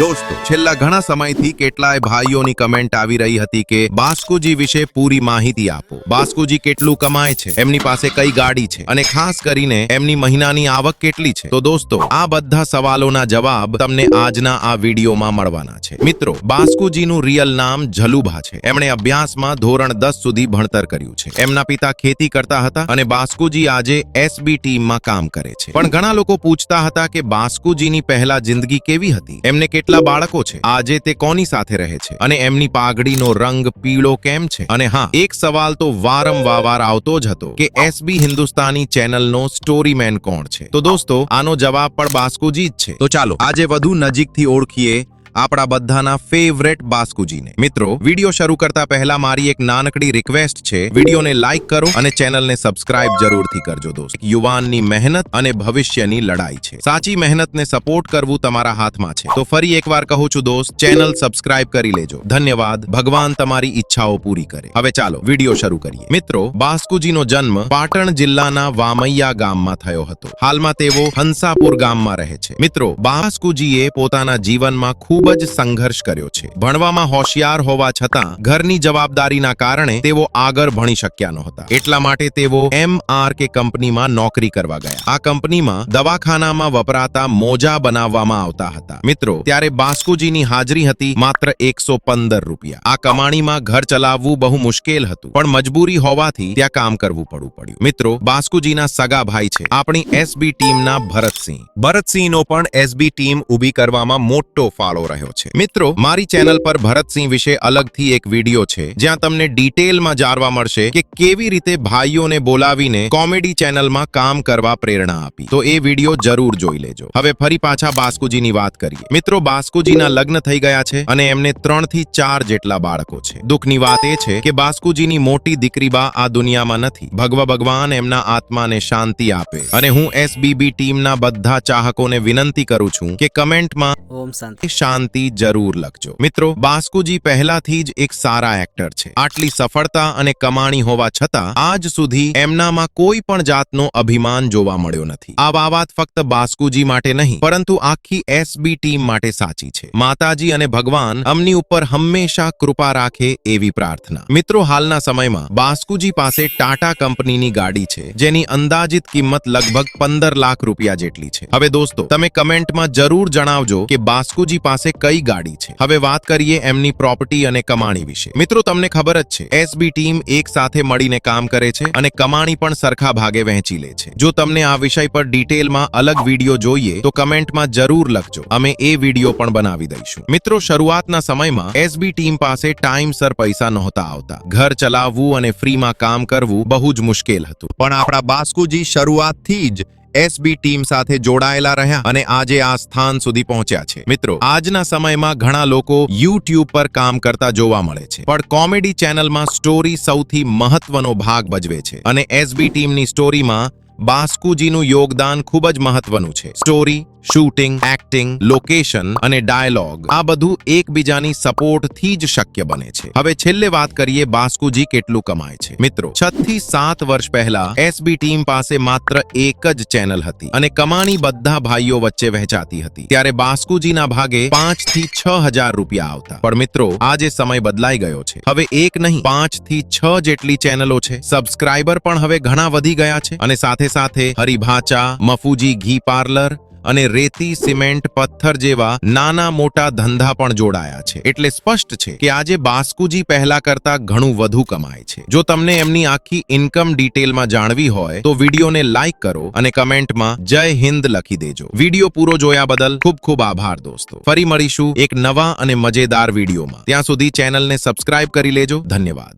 દોસ્તો છેલ્લા ઘણા સમયથી કેટલાય ભાઈઓની કમેન્ટ આવી રહી હતી કે બાસ્કુજી વિશે પૂરી માહિતી આપો। બાસ્કુજી કેટલું કમાય છે, એમની પાસે કઈ ગાડી છે અને ખાસ કરીને એમની મહિનાની આવક કેટલી છે। તો દોસ્તો આ બધા સવાલોના જવાબ તમને આજના આ વિડીયોમાં મળવાના છે। મિત્રો બાસ્કુજીનું રિયલ નામ જલુભા છે। એમણે અભ્યાસમાં ધોરણ 10 સુધી ભણતર કર્યું છે। એમના પિતા ખેતી કરતા હતા અને બાસ્કુજી આજે એસબી ટીમમાં કામ કરે છે। પણ ઘણા લોકો પૂછતા હતા કે બાસ્કુજીની પહેલા જિંદગી કેવી હતી, એમને કેટલા બાળકો છે, આજે તે કોની સાથે રહે છે અને એમની પાઘડીનો રંગ પીળો કેમ છે। અને હા, એક સવાલ તો વારંવાર આવતો જ હતો કે એસબી હિન્દુસ્તાની ચેનલનો સ્ટોરીમેન કોણ છે। તો દોસ્તો આનો જવાબ પણ બાસ્કુજી જ છે। તો ચાલો આજે વધુ નજીકથી ઓળખીએ આપણા બધાના ફેવરેટ બાસ્કુજીને। મિત્રો વિડિયો શરૂ કરતા પહેલા મારી એક નાનકડી રિક્વેસ્ટ છે, વિડિયોને લાઈક કરો અને ચેનલને સબસ્ક્રાઇબ જરૂરથી કરજો દોસ્તો। યુવાનની મહેનત અને ભવિષ્યની લડાઈ છે। સાચી મહેનતને સપોર્ટ કરવું તમારા હાથમાં છે। તો ફરી એકવાર કહું છું દોસ્ત, ચેનલ સબસ્ક્રાઇબ કરી લેજો। ધન્યવાદ। ભગવાન તમારી ઈચ્છાઓ પૂરી કરે। હવે ચાલો વિડિયો શરૂ કરીએ। મિત્રો બાસ્કુજીનો જન્મ પાટણ જિલ્લાના વામૈયા ગામમાં થયો હતો। હાલમાં તેઓ હંસાપુર ગામમાં રહે છે। મિત્રો બાસ્કુજીએ પોતાના જીવનમાં ખૂબ જ સંઘર્ષ કર્યો છે। ભણવામાં હોશિયાર હોવા છતાં ઘરની જવાબદારીના કારણે તેઓ આગળ ભણી શક્યા નહોતા। એટલા માટે તેઓ MRK કંપનીમાં નોકરી કરવા ગયા। આ કંપનીમાં દવાખાનામાં વપરાતા મોજા બનાવવામાં આવતા હતા। મિત્રો ત્યારે બાસ્કુજીની હાજરી હતી માત્ર 115 રૂપિયા। આ કમાણીમાં ઘર ચલાવવું બહુ મુશ્કેલ હતું, પણ મજબૂરી હોવાથી ત્યાં કામ કરવું પડ્યું। મિત્રો બાસ્કુજીના સગા ભાઈ છે આપણી એસબી ટીમના ભરતસિંહ। ભરતસિંહનો પણ એસબી ટીમ ઊભી કરવામાં મોટો ફાળો રહ્યો છે। મિત્રો મારી ચેનલ પર ભરતસિંહ વિશે અલગથી એક વિડિયો છે, જ્યાં તમને ડિટેલમાં જાણવા મળશે કે કેવી રીતે ભાઈઓને બોલાવીને કોમેડી ચેનલમાં કામ કરવા પ્રેરણા આપી। તો એ વિડિયો જરૂર જોઈ લેજો। હવે ફરી પાછા બાસ્કુજીની વાત કરીએ। મિત્રો બાસ્કુજીના લગ્ન થઈ ગયા છે અને એમને 3 થી 4 જેટલા બાળકો છે। દુઃખની વાત એ છે કે બાસ્કુજીની મોટી દીકરી બા આ દુનિયામાં નથી। ભગવાન એમના આત્માને શાંતિ આપે અને હું એસબીબી ટીમના બધા ચાહકોને વિનંતી કરું છું કે કમેન્ટમાં ઓમ શાંતિ જરૂર લખજો। મિત્રો બાસ્કુજી પહેલાથી જ એક સારા એક્ટર છે। આટલી સફળતા અને કમાણી હોવા છતાં આજ સુધી એમનામાં કોઈ પણ જાતનો અભિમાન જોવા મળ્યો નથી। આ વાત ફક્ત બાસ્કુજી માટે નહીં, પરંતુ આખી એસબી ટીમ માટે સાચી છે। માતાજી અને ભગવાન અમની ઉપર હંમેશા કૃપા રાખે એવી પ્રાર્થના। મિત્રો હાલના સમયમાં બાસ્કુજી પાસે ટાટા કંપનીની ગાડી છે, જેની અંદાજિત કિંમત લગભગ 15 લાખ રૂપિયા જેટલી છે। હવે દોસ્તો તમે કમેન્ટમાં જરૂર જણાવજો કે બાસ્કુજી પાસે કઈ ગાડી છે। હવે વાત કરીએ એમની પ્રોપર્ટી અને કમાણી વિશે। મિત્રો તમને ખબર જ છે એસબી ટીમ એક સાથે મળીને કામ કરે છે અને કમાણી પણ સરખા ભાગે વહેંચી લે છે। જો તમને આ વિષય પર ડિટેલમાં અલગ વિડિયો જોઈએ તો કમેન્ટમાં જરૂર લખજો, અમે એ વિડિયો પણ બનાવી દઈશું। મિત્રો શરૂઆતના સમયમાં એસબી ટીમ પાસે ટાઈમસર પૈસા નહોતા આવતા। ઘર ચલાવવું અને ફ્રીમાં કામ કરવું બહુ જ મુશ્કેલ હતું, પણ આપણા બાસ્કુજી શરૂઆતથી જ એસબી ટીમ સાથે જોડાયેલા રહ્યા અને આજે આ સ્થાન સુધી પહોંચ્યા છે। મિત્રો આજના સમયમાં ઘણા લોકો YouTube પર કામ કરતા જોવા મળે છે, પણ કોમેડી ચેનલમાં સ્ટોરી સૌથી મહત્વનો ભાગ ભજવે છે અને એસબી ટીમની સ્ટોરીમાં બાસ્કુજીનું યોગદાન ખૂબ જ મહત્વનું છે। સ્ટોરી, શૂટિંગ, એક્ટિંગ, લોકેશન અને ડાયલોગ આ બધું એકબીજાની સપોર્ટથી જ શક્ય બને છે। હવે છેલ્લે વાત કરીએ બાસ્કુજી કેટલું કમાય છે। મિત્રો 6 થી 7 વર્ષ પહેલા એસબી ટીમ પાસે માત્ર એક જ ચેનલ હતી અને કમાણી બધા ભાઈઓ વચ્ચે વહેંચાતી હતી। ત્યારે બાસ્કુજીના ભાગે 5 થી 6 હજાર રૂપિયા આવતા, પણ મિત્રો આજે સમય બદલાઈ ગયો છે। હવે એક નહીં 5 થી 6 જેટલી ચેનલો છે। સબસ્ક્રાઇબર પણ હવે ઘણા વધી ગયા છે અને સાથે સાથે હરિભાચા, મફુજી ઘી પાર્લર અને રેતી, સિમેન્ટ, પથ્થર જેવા નાના મોટા ધંધા પણ જોડાયા છે। એટલે સ્પષ્ટ છે કે આજે બાસ્કુજી પહેલા કરતા ઘણું વધુ કમાય છે। જો તમને એમની આખી ઇન્કમ ડિટેલમાં જાણવી હોય તો વિડીયોને લાઈક કરો અને કમેન્ટમાં જય હિન્દ લખી દેજો। વિડીયો પૂરો જોયા બદલ ખૂબ ખૂબ આભાર દોસ્તો। ફરી મળીશું એક નવા અને મજેદાર વિડીયોમાં। ત્યાં સુધી ચેનલને સબસ્ક્રાઇબ કરી લેજો। ધન્યવાદ।